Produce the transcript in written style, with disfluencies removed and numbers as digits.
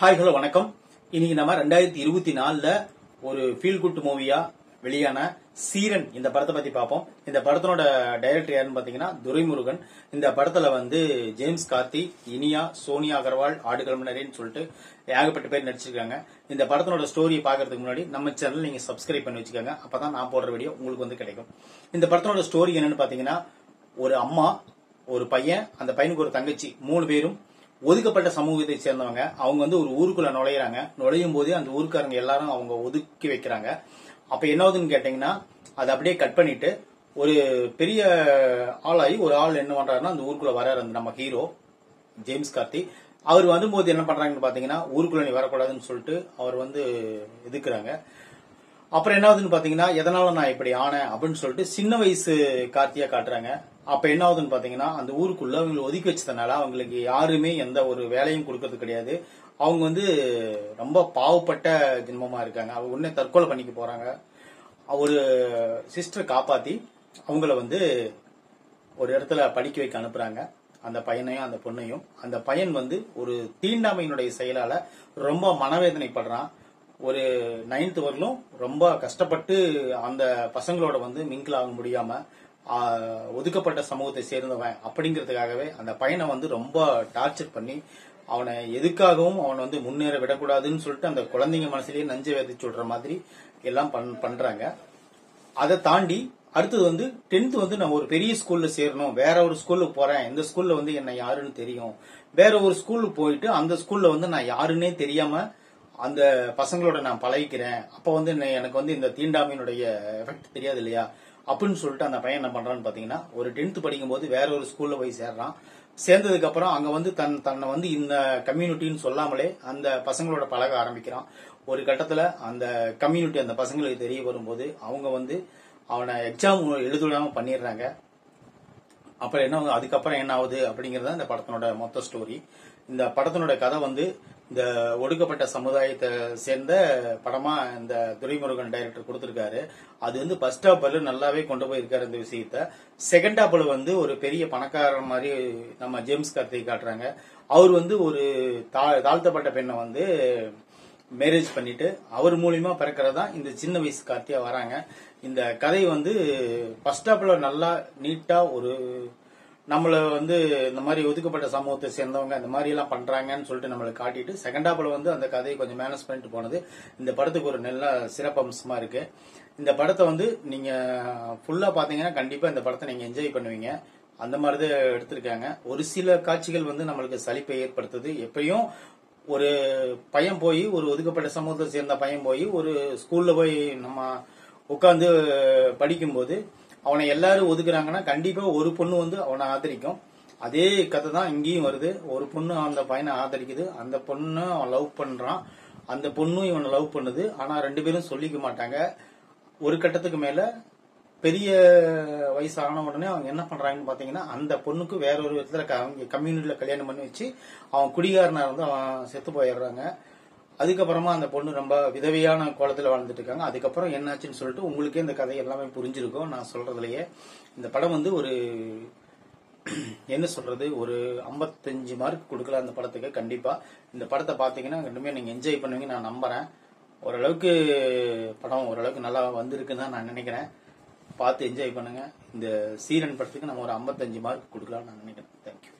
Hi hello வணக்கம். இன்னைக்கு நம்ம 2024ல ஒரு ஃபீல் குட் மூவியா வெளியான சீரன் இந்த படத்தை பத்தி பார்ப்போம். இந்த படத்தோட டைரக்டர் யாருன்னு பாத்தீங்கன்னா துரைமுருகன். இந்த படத்துல ஜேம்ஸ் கார்த்தி, இனியா, சோனியா அகர்வால், ஆடுகளம் சொல்லிட்டு ஏகப்பட்ட பேர் நடிச்சிருக்காங்க. இந்த படத்தோட ஸ்டோரியை பாக்குறதுக்கு முன்னாடி நம்ம சேனல் நீங்க சப்ஸ்கிரைப் பண்ணி வச்சுக்கோங்க. அப்பதான் நான் போடுற வீடியோ உங்களுக்கு கிடைக்கும். இந்த படத்தோட ஸ்டோரி என்னன்னு பாத்தீங்கன்னா, ஒரு அம்மா, ஒரு பையன், அந்த பையனுக்கு ஒரு தங்கச்சி, 3 பேரும் ஒதுக்கப்பட்ட சமூகத்தை சேர்ந்தவங்க. அவங்க ஒரு ஊருக்குள்ள நுழையிறாங்க. நுழையும் போதே அந்த ஊருக்காரங்க எல்லாரும் அவங்க ஒதுக்கி வைக்கிறாங்க. அப்ப என்னாவதுன்னு கேட்டீங்கன்னா, அதை அப்படியே கட் பண்ணிட்டு ஒரு பெரிய ஆளாகி ஒரு ஆள் என்ன பண்றாருன்னா அந்த ஊருக்குள்ள வர்றாரு. அந்த நம்ம ஹீரோ ஜேம்ஸ் கார்த்தி அவர் வரும்போது என்ன பண்றாங்கன்னு பாத்தீங்கன்னா, ஊருக்குள்ள நீ வரக்கூடாதுன்னு சொல்லிட்டு அவர் எதுக்குறாங்க. அப்புறம் என்ன ஆகுதுன்னு பாத்தீங்கன்னா, எதனால நான் இப்படி ஆனேன் அப்படின்னு சொல்லிட்டு சின்ன வயசு கார்த்தியா காட்டுறாங்க. அப்ப என்ன ஆகுதுன்னு பாத்தீங்கன்னா, அந்த ஊருக்குள்ள அவங்களை ஒதுக்கி வச்சதுனால அவங்களுக்கு யாருமே எந்த ஒரு வேலையும் கொடுக்கறது கிடையாது. அவங்க ரொம்ப பாவப்பட்ட ஜென்மமா இருக்காங்க. அவங்க உடனே தற்கொலை பண்ணிக்க போறாங்க. ஒரு சிஸ்டர் காப்பாத்தி அவங்கள ஒரு இடத்துல படிக்க வைக்க அனுப்புறாங்க. அந்த பையனையும் அந்த பொண்ணையும். அந்த பையன் ஒரு தீண்டாமையினுடைய செயலால ரொம்ப மனவேதனைப்படுறான். ஒரு 9th வரலும் ரொம்ப கஷ்டப்பட்டு அந்த பசங்களோட மிங்கிள் ஆக முடியாம ஒதுக்கப்பட்ட சமூகத்தை சேர்ந்தவன் அப்படிங்கறதுக்காகவே அந்த பையனை ரொம்ப டார்ச்சர் பண்ணி அவனை எதுக்காகவும் அவனை முன்னேற விடக்கூடாதுன்னு சொல்லிட்டு அந்த குழந்தைங்க மனசுலயே நஞ்சை விதைச்சு விடுற மாதிரி எல்லாம் பண்றாங்க. அதை தாண்டி அடுத்தது 10th நான் ஒரு பெரிய ஸ்கூல்ல சேரணும், வேற ஒரு ஸ்கூலுக்கு போறேன், இந்த ஸ்கூல்ல என்ன யாருன்னு தெரியும், வேற ஒரு ஸ்கூலுக்கு போயிட்டு அந்த ஸ்கூல்ல நான் யாருன்னே தெரியாம அந்த பசங்களோட நான் பழகிக்கிறேன். அப்ப எனக்கு இந்த தீண்டாமையினுடைய எஃபெக்ட் தெரியாது இல்லையா அப்படின்னு சொல்லிட்டு அந்த பையன் என்ன பண்றான்னு பாத்தீங்கன்னா, ஒரு 10th படிக்கும் போது வேற ஒரு ஸ்கூல்ல போய் சேர்றான். சேர்ந்ததுக்கு அப்புறம் அங்க தன்னை இந்த கம்யூனிட்டின்னு சொல்லாமலே அந்த பசங்களோட பழக ஆரம்பிக்கிறான். ஒரு கட்டத்துல அந்த கம்யூனிட்டி அந்த பசங்களுக்கு தெரிய வரும்போது அவங்க அவனை எக்ஸாம் எழுதுடாம பண்ணிடுறாங்க. அப்புறம் என்ன அதுக்கப்புறம் என்ன ஆகுது அப்படிங்கறத இந்த படத்தினோட மொத்த ஸ்டோரி. இந்த படத்தினோட கதை இந்த ஒடுக்கப்பட்ட சமுதாயத்தை சேர்ந்த படமா இந்த துரைமுருகன் டைரக்டர் கொடுத்திருக்காரு. அது ஃபர்ஸ்ட் ஹாப்ல நல்லாவே கொண்டு போயிருக்காரு இந்த விஷயத்த. செகண்ட் ஹாப்ல ஒரு பெரிய பணக்காரர் மாதிரி நம்ம ஜேம்ஸ் கார்த்தி காட்டுறாங்க. அவர் ஒரு தாழ்த்தப்பட்ட பெண்ணை மேரேஜ் பண்ணிட்டு அவர் மூலியமா பிறக்கிறதா இந்த சின்ன வயசு கார்த்தியா வராங்க. இந்த கதை ஃபர்ஸ்ட் ஹாப்ல நல்லா நீட்டா ஒரு நம்மள இந்த மாதிரி ஒதுக்கப்பட்ட சமூகத்தை சேர்ந்தவங்க இந்த மாதிரி எல்லாம் பண்றாங்கன்னு சொல்லிட்டு நம்மளுக்கு காட்டிட்டு செகண்ட் ஹாப்ல அந்த கதையை கொஞ்சம் மேனேஜ் பண்ணிட்டு போனது இந்த படத்துக்கு ஒரு நல்ல சிறப்பம்சமா இருக்கு. இந்த படத்தை நீங்க ஃபுல்லா பாத்தீங்கன்னா கண்டிப்பா இந்த படத்தை நீங்க என்ஜாய் பண்ணுவீங்க. அந்த மாதிரிதான் எடுத்திருக்காங்க. ஒரு சில காட்சிகள் நம்மளுக்கு சலிப்பை ஏற்படுத்துது. எப்பயும் ஒரு பையன் போய் ஒரு ஒதுக்கப்பட்ட சமூகத்தை சேர்ந்த பையன் போய் ஒரு ஸ்கூல்ல போய் நம்ம உட்கார்ந்து படிக்கும்போது அவனை எல்லாரும் ஒதுக்குறாங்கன்னா கண்டிப்பா ஒரு பொண்ணு அவனை ஆதரிக்கும். அதே கதை தான் இங்கேயும் வருது. ஒரு பொண்ணு அந்த பையனை ஆதரிக்குது. அந்த பொண்ணு அவன் லவ் பண்றான். அந்த பொண்ணும் இவனை லவ் பண்ணுது. ஆனா 2 பேரும் சொல்லிக்க மாட்டாங்க. ஒரு கட்டத்துக்கு மேல பெரிய வயசான உடனே அவங்க என்ன பண்றாங்கன்னு பாத்தீங்கன்னா, அந்த பொண்ணுக்கு வேற ஒரு விதத்துல அவங்க கம்யூனிட்டியில கல்யாணம் பண்ணி வச்சு அவன் குடிகாரனா அவன் செத்து போயிடுறாங்க. அதுக்கப்புறமா அந்த பொண்ணு ரொம்ப விதவையான கோலத்துல வாழ்ந்துட்டு இருக்காங்க. அதுக்கப்புறம் என்னாச்சுன்னு சொல்லிட்டு உங்களுக்கே இந்த கதை எல்லாமே புரிஞ்சிருக்கும் நான் சொல்றதுலயே. இந்த படம் ஒரு என்ன சொல்றது, ஒரு 55 மார்க் கொடுக்கலாம் அந்த படத்துக்கு. கண்டிப்பா இந்த படத்தை பாத்தீங்கன்னா ரெண்டுமே நீங்க என்ஜாய் பண்ணுவீங்க நான் நம்புறேன். ஓரளவுக்கு படம் ஓரளவுக்கு நல்லா வந்திருக்குன்னு தான் நான் நினைக்கிறேன். பார்த்து என்ஜாய் பண்ணுங்க. இந்த சீரன் படத்துக்கு நம்ம ஒரு 55 மார்க் கொடுக்கலாம் நான் நினைக்கிறேன். தேங்க்யூ.